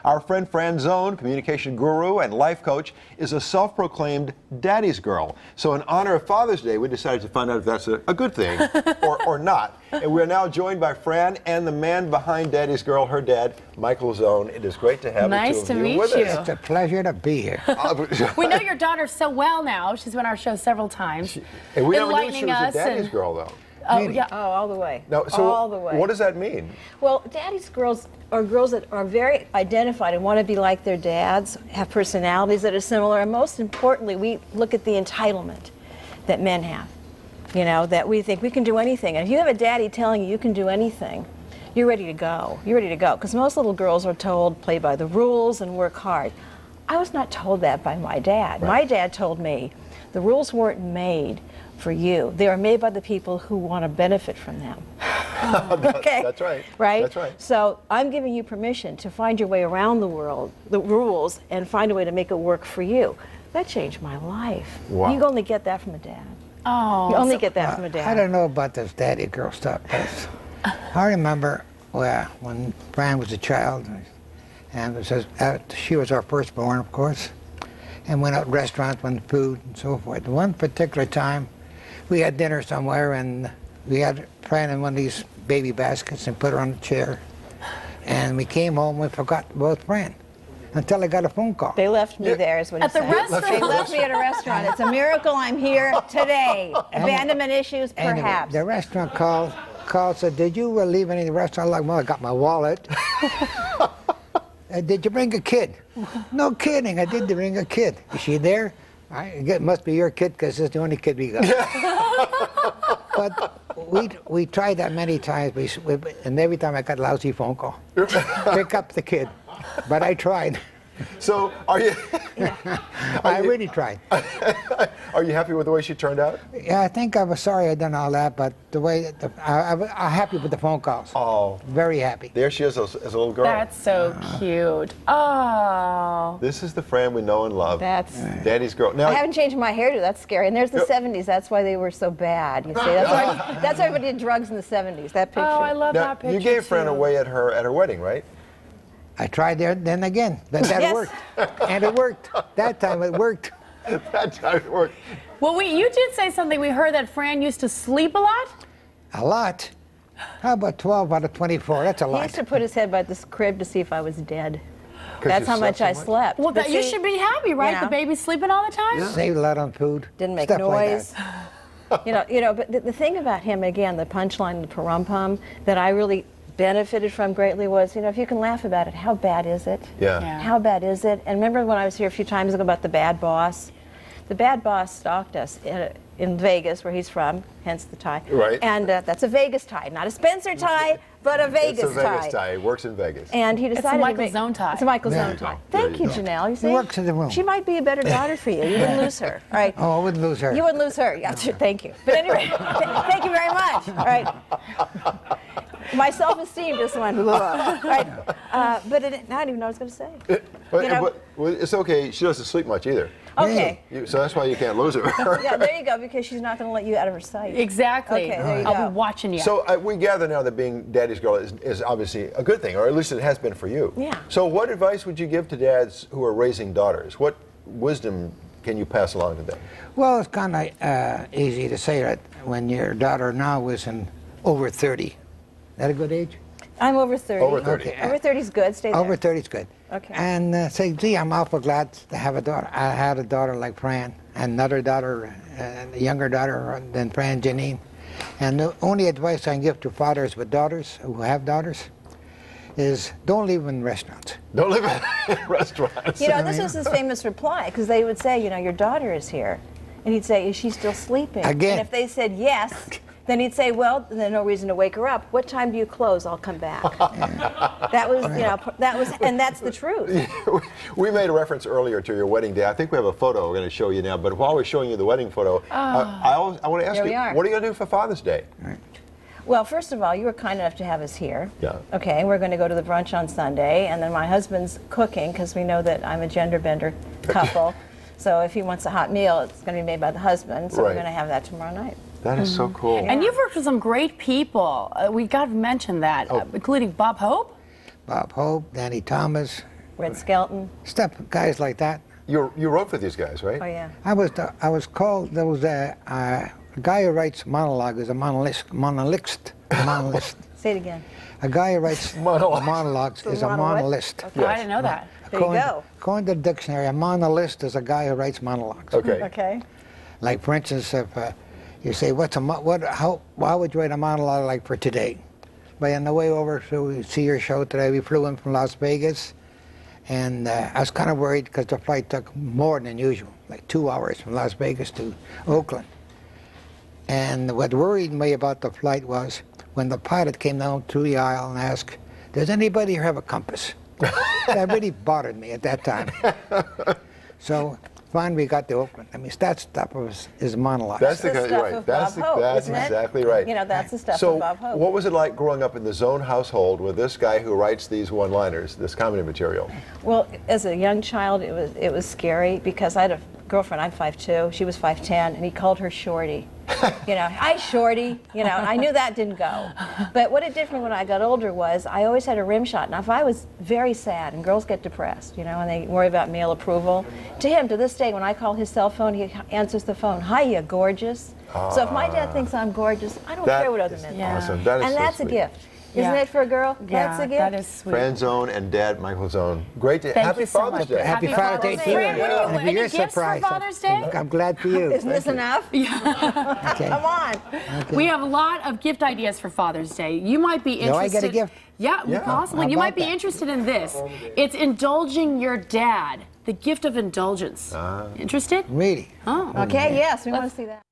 Our friend Fran Zone, communication guru and life coach, is a self-proclaimed daddy's girl. So in honor of Father's Day, we decided to find out if that's a good thing or not. And we're now joined by Fran and the man behind Daddy's Girl, her dad, Michael Zone. It is great to have nice the two of you meet with you. us. It's a pleasure to be here. We know your daughter so well now. She's been on our show several times. And we never knew she enlightening was a us daddy's and- girl, though. Oh, yeah. Oh, all the way. No, so all the way. what does that mean? Well, daddy's girls are girls that are very identified and want to be like their dads, have personalities that are similar, and most importantly, we look at the entitlement that men have. You know, that we think we can do anything. And if you have a daddy telling you can do anything, you're ready to go. You're ready to go. Because most little girls are told, play by the rules and work hard. I was not told that by my dad. Right. My dad told me the rules weren't made for you. They are made by the people who want to benefit from them. Okay? That's right. Right? That's right. So I'm giving you permission to find your way around the world, the rules, and find a way to make it work for you. That changed my life. Wow. You only get that from a dad. Oh, You only get that from a dad. I don't know about this daddy girl stuff, but I remember when Fran was a child, and it says, she was our firstborn, of course, and went out to restaurants, went to food, and so forth. One particular time, we had dinner somewhere, and we had Fran in one of these baby baskets and put her on a chair. And we came home, we forgot about Fran until I got a phone call. They left me there, is what At he the said. restaurant? They left me at a restaurant. It's a miracle I'm here today. Abandonment issues, Anyway, perhaps. the restaurant called, said, did you leave any of the restaurant? Like, well, I got my wallet. Did you bring a kid? No kidding, I did bring a kid. Is she there? It must be your kid because it's the only kid we got. But we tried that many times, and every time I got a lousy phone call. Pick up the kid. But I tried. So are you? I really tried. Are you happy with the way she turned out? Yeah, I think I was sorry I done all that, but the way I'm happy with the phone calls. Oh, Very happy. there she is as a little girl. that's so cute. Oh. This is the Fran we know and love. That's. Daddy's girl. Now, I haven't changed my hairdo. That's scary. And there's the 70s. That's why they were so bad. You see, that's why everybody did drugs in the 70s. That picture. Oh, I love now, that picture. you gave Fran too. away at her wedding, right? I tried there, then again. That Yes. worked. And it worked. That time it worked. That time it worked. Well, you did say something. We heard that Fran used to sleep a lot. A lot. How about 12 out of 24? That's a He lot. used to put his head by this crib to see if I was dead. 'Cause That's you how much I so slept. Well, But you see, should be happy, right? you The know. baby's sleeping all the time. Saved a lot on food. Didn't make stuff like noise. that. You know. But the thing about him, again, the punchline, the parum-pum, that I really benefited from greatly was, if you can laugh about it, how bad is it? Yeah. Yeah. How bad is it? And remember when I was here a few times ago about the bad boss? The bad boss stalked us in Vegas, where he's from, hence the tie. Right. And that's a Vegas tie, not a Spencer tie, but a Vegas It's a Vegas tie. It works in Vegas. And he decided to Michael make- Zone tie. It's a Michael There Zone you tie. go. There Thank you you, go. Janelle. You see? works in the room. She might be a better daughter for you. You wouldn't lose her. All right. Oh, I wouldn't lose her. You wouldn't lose her. Yeah, thank you. But anyway, thank you very much. All right. My self-esteem just went, right? But I don't even know what I was going to say. Well, it's okay. She doesn't sleep much either. Okay. So that's why you can't lose her. Yeah, there you go, because she's not going to let you out of her sight. Exactly. Okay, there you I'll go. be watching you. So we gather now that being daddy's girl is obviously a good thing, or at least it has been for you. Yeah. So what advice would you give to dads who are raising daughters? What wisdom can you pass along to them? Well, it's kind of easy to say that when your daughter now is over 30. Is that a good age? I'm over 30. Over 30. Okay. Over 30 is good. Stay there. Over 30 is good. Okay. And say, gee, I'm awful glad to have a daughter. I had a daughter like Fran, and another daughter, a younger daughter than Fran, Janine. And the only advice I can give to fathers with daughters, who have daughters, is don't leave them in restaurants. Don't live in restaurants. This was his famous reply, because they would say, your daughter is here. And he'd say, is she still sleeping? Again. And if they said yes, then he'd say, well, there's no reason to wake her up. What time do you close? I'll come back. That was, and that's the truth. We made a reference earlier to your wedding day. I think we have a photo we're going to show you now. But while we're showing you the wedding photo, I want to ask Here you, we are. what are you going to do for Father's Day? Well, first of all, you were kind enough to have us here. Yeah. Okay, we're going to go to the brunch on Sunday, and then my husband's cooking, because we know that I'm a gender bender couple. So if he wants a hot meal, it's going to be made by the husband. So Right. we're going to have that tomorrow night. That is so cool. And you've worked with some great people. We got to mention that, including Bob Hope. Bob Hope, Danny Thomas, Red Skelton. Stuff, guys like that. You wrote for these guys, right? Oh yeah. I was called, there was a guy who writes monologue is a monologuist. Say it again. A guy who writes monologues is a monologuist. Oh, I didn't know that. There you go. According to the dictionary, a monologuist is a guy who writes monologues. Okay. Okay. Like, for instance, if you say, how would you write a monologue like for today? But on the way over to see your show today, we flew in from Las Vegas, and I was kind of worried because the flight took more than usual, like 2 hours from Las Vegas to Oakland. And what worried me about the flight was when the pilot came down through the aisle and asked, does anybody here have a compass? That really bothered me at that time. So finally we got to Oakland. I mean, that stuff is monologue. That's the the stuff right. of That's Bob Hope, that's isn't it? exactly right. You know, that's the stuff So, of Bob Hope. what was it like growing up in the Zone household with this guy who writes these one-liners, this comedy material? Well, as a young child, it was scary because I had a girlfriend. I'm 5'2", she was 5'10", and he called her Shorty. You know, hi Shorty. You know, and I knew that didn't go. But what it did for me when I got older was I always had a rim shot. Now, if I was very sad, and girls get depressed, you know, and they worry about male approval, to him, to this day, when I call his cell phone, he answers the phone. Hi, you gorgeous. So if my dad thinks I'm gorgeous, I don't care what other men think. Awesome. That is And so that's sweet. a gift. Isn't Yeah. it for a girl? Yeah, That's a gift. that is sweet. Fran Zone and Dad Michael Zone. Great to Thank happy you so Father's much. Day. Happy Father's Day to you. Fran, what do you- And for any your gifts for surprise, Father's Day? I'm glad for you. Isn't this enough? Okay. Come on. We have a lot of gift ideas for Father's Day. You might be interested. Do I get a gift? Yeah, Yeah. possibly. How You about might be that? interested in this. It's indulging your dad. The gift of indulgence. Interested? Really? Oh. Okay, yes, we want to see that.